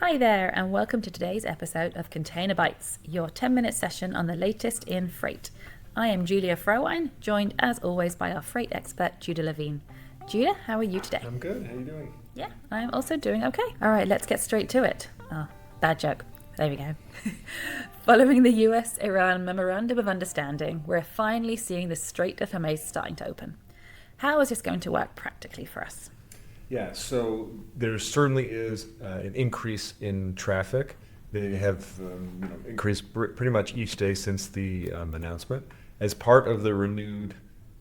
Hi there, and welcome to today's episode of Container Bytes, your 10-minute session on the latest in freight. I am Julia Frohwein, joined as always by our freight expert, Judah Levine. Judah, how are you today? I'm good. How are you doing? Yeah, I'm also doing okay. All right, let's get straight to it. Oh, bad joke. There we go. Following the US-Iran Memorandum of Understanding, we're finally seeing the Strait of Hormuz starting to open. How is this going to work practically for us? Yeah, so there certainly is an increase in traffic. They have increased pretty much each day since the announcement. As part of the renewed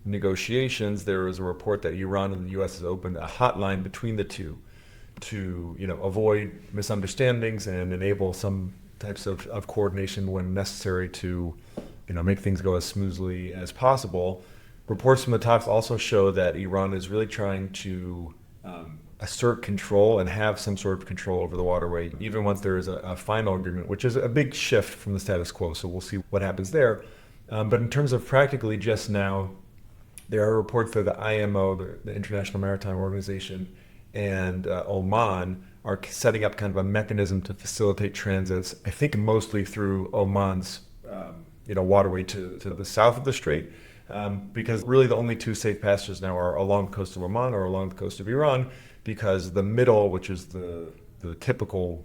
negotiations, there was a report that Iran and the U.S. has opened a hotline between the two to avoid misunderstandings and enable some types of coordination when necessary to make things go as smoothly as possible. Reports from the talks also show that Iran is really trying to assert control and have some sort of control over the waterway, even once there is a final agreement, which is a big shift from the status quo. So we'll see what happens there. But in terms of practically just now, there are reports that the IMO, the International Maritime Organization, and Oman are setting up kind of a mechanism to facilitate transits, I think mostly through Oman's waterway to the south of the strait. Because really the only two safe passages now are along the coast of Oman or along the coast of Iran, because the middle, which is the typical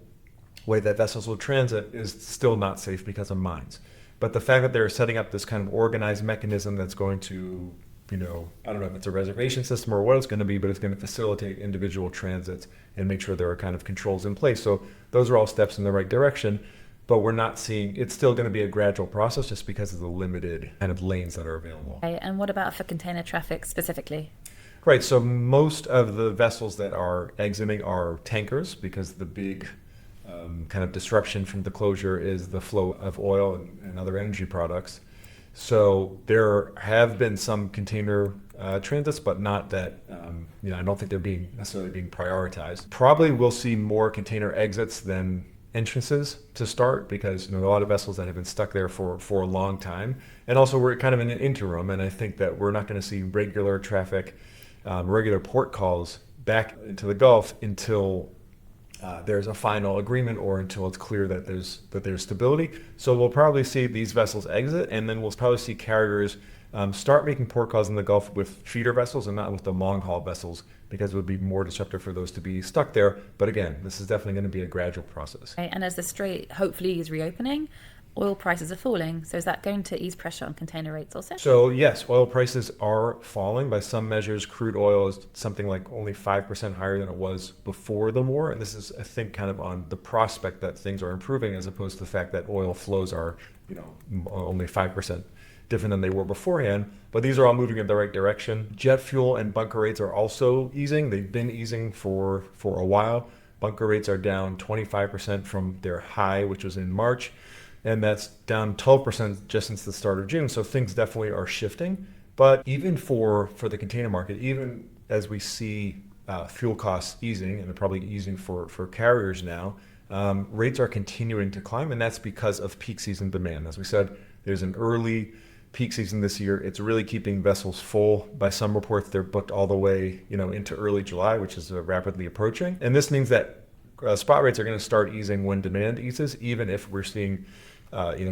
way that vessels will transit, is still not safe because of mines. But the fact that they're setting up this kind of organized mechanism that's going to, I don't know if it's a reservation system or what it's going to be, but it's going to facilitate individual transits and make sure there are kind of controls in place. So those are all steps in the right direction. But we're not seeing, it's still going to be a gradual process just because of the limited kind of lanes that are available. Okay, and what about for container traffic specifically? Right, so most of the vessels that are exiting are tankers because the big kind of disruption from the closure is the flow of oil and other energy products. So there have been some container transits, but not that, I don't think they're necessarily being prioritized. Probably we'll see more container exits than entrances to start because a lot of vessels that have been stuck there for a long time. And also we're kind of in an interim, and I think that we're not going to see regular traffic, regular port calls back into the Gulf until there's a final agreement or until it's clear that there's stability. So we'll probably see these vessels exit, and then we'll probably see carriers start making port calls in the Gulf with feeder vessels and not with the long haul vessels, because it would be more disruptive for those to be stuck there. But again, this is definitely going to be a gradual process. Okay, and as the strait hopefully is reopening, oil prices are falling. So is that going to ease pressure on container rates also? So yes, oil prices are falling. By some measures, crude oil is something like only 5% higher than it was before the war. And this is, I think, kind of on the prospect that things are improving, as opposed to the fact that oil flows are, only 5% different than they were beforehand. But these are all moving in the right direction. Jet fuel and bunker rates are also easing. They've been easing for a while. Bunker rates are down 25% from their high, which was in March. And that's down 12% just since the start of June. So things definitely are shifting. But even for the container market, even as we see fuel costs easing, and they're probably easing for carriers now, rates are continuing to climb. And that's because of peak season demand. As we said, there's an early peak season this year. It's really keeping vessels full. By some reports, they're booked all the way, into early July, which is rapidly approaching. And this means that spot rates are going to start easing when demand eases, even if we're seeing,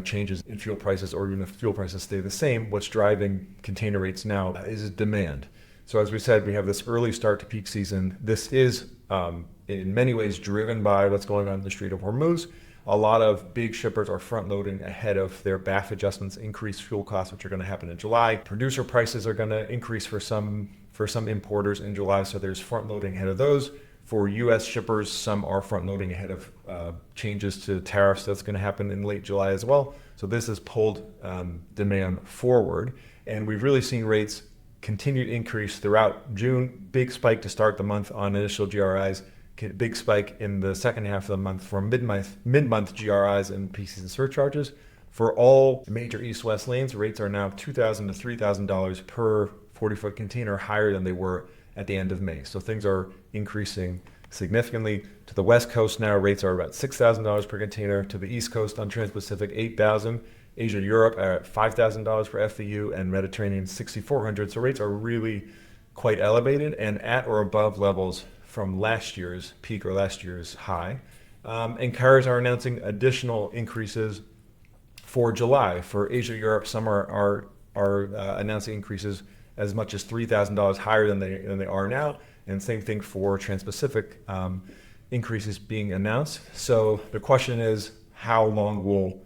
changes in fuel prices, or even if fuel prices stay the same. What's driving container rates now is demand. So as we said, we have this early start to peak season. This is, in many ways, driven by what's going on in the Strait of Hormuz. A lot of big shippers are front loading ahead of their BAF adjustments, increased fuel costs, which are going to happen in July. Producer prices are going to increase for some importers in July, so there's front loading ahead of those. For U.S. shippers, some are front loading ahead of changes to tariffs that's going to happen in late July as well. So this has pulled demand forward, and we've really seen rates continue to increase throughout June. Big spike to start the month on initial GRIs. Big spike in the second half of the month for mid-month GRIs and peak season surcharges. For all major east-west lanes, rates are now $2,000 to $3,000 per 40-foot container, higher than they were at the end of May. So things are increasing significantly. To the West Coast now, rates are about $6,000 per container. To the East Coast on Transpacific, $8,000. Asia, Europe are at $5,000 per FEU, and Mediterranean $6,400. So rates are really quite elevated and at or above levels from last year's peak or last year's high. And carriers are announcing additional increases for July. For Asia, Europe, some are announcing increases as much as $3,000 higher than they are now. And same thing for Transpacific, increases being announced. So the question is, how long will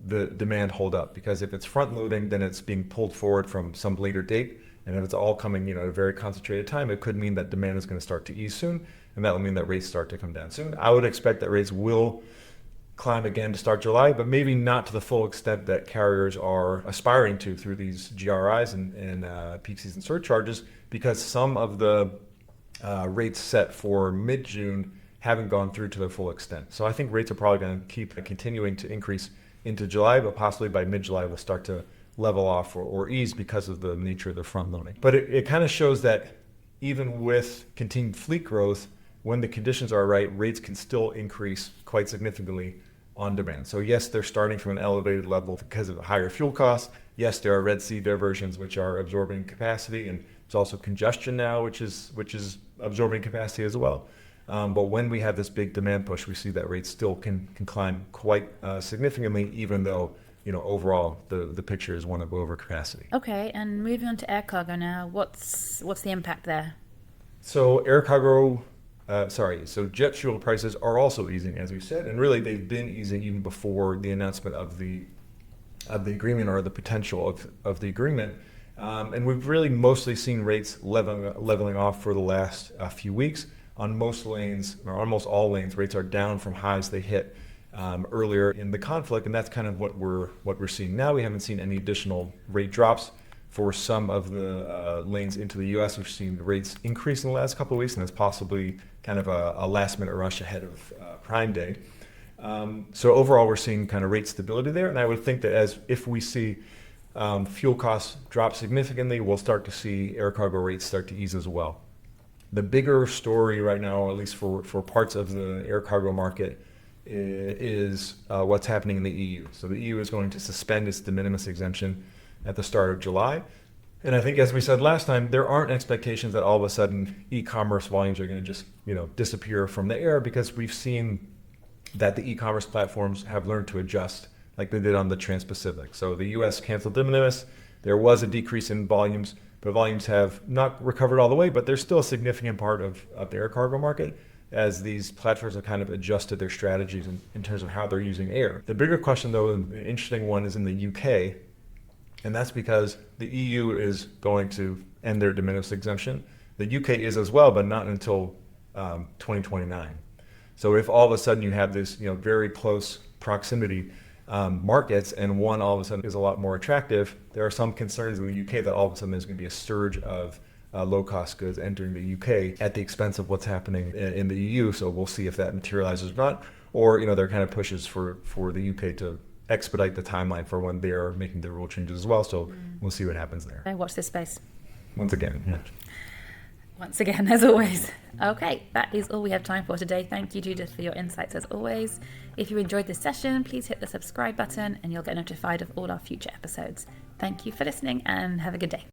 the demand hold up? Because if it's front loading, then it's being pulled forward from some later date. And if it's all coming, at a very concentrated time, it could mean that demand is going to start to ease soon, and that will mean that rates start to come down soon. I would expect that rates will climb again to start July, but maybe not to the full extent that carriers are aspiring to through these GRIs and peak season surcharges, because some of the rates set for mid-June haven't gone through to their full extent. So I think rates are probably going to keep continuing to increase into July, but possibly by mid-July they'll start to level off or ease because of the nature of the front loading. But it kind of shows that even with continued fleet growth, when the conditions are right, rates can still increase quite significantly on demand. So yes, they're starting from an elevated level because of the higher fuel costs. Yes, there are Red Sea diversions which are absorbing capacity, and there's also congestion now, which is absorbing capacity as well. But when we have this big demand push, we see that rates still can climb quite significantly, even though overall the picture is one of overcapacity. Okay, and moving on to air cargo now, what's the impact there? So so jet fuel prices are also easing, as we said, and really they've been easing even before the announcement of the agreement or the potential of the agreement. And we've really mostly seen rates leveling off for the last few weeks. On most lanes, or almost all lanes, rates are down from highs they hit earlier in the conflict, and that's kind of what we're seeing now. We haven't seen any additional rate drops for some of the lanes into the U.S. We've seen rates increase in the last couple of weeks, and it's possibly kind of a last-minute rush ahead of Prime Day. So overall, we're seeing kind of rate stability there, and I would think that if we see fuel costs drop significantly, we'll start to see air cargo rates start to ease as well. The bigger story right now, at least for parts of the air cargo market, is what's happening in the EU. So the EU is going to suspend its de minimis exemption at the start of July. And I think, as we said last time, there aren't expectations that all of a sudden e-commerce volumes are going to just disappear from the air, because we've seen that the e-commerce platforms have learned to adjust like they did on the Transpacific. So the US canceled de minimis. There was a decrease in volumes, but volumes have not recovered all the way, but they're still a significant part of the air cargo market, as these platforms have kind of adjusted their strategies in terms of how they're using air. The bigger question, though, and the interesting one, is in the UK, and that's because the EU is going to end their de minimis exemption. The UK is as well, but not until 2029. So if all of a sudden you have this very close proximity markets, and one all of a sudden is a lot more attractive, there are some concerns in the UK that all of a sudden there's going to be a surge of low-cost goods entering the UK at the expense of what's happening in the EU. So we'll see if that materializes or not, or there are kind of pushes for the UK to expedite the timeline for when they are making their rule changes as well. So we'll see what happens there. Watch this space. Once again, as always. Okay, that is all we have time for today. Thank you, Judith, for your insights as always. If you enjoyed this session, please hit the subscribe button and you'll get notified of all our future episodes. Thank you for listening and have a good day.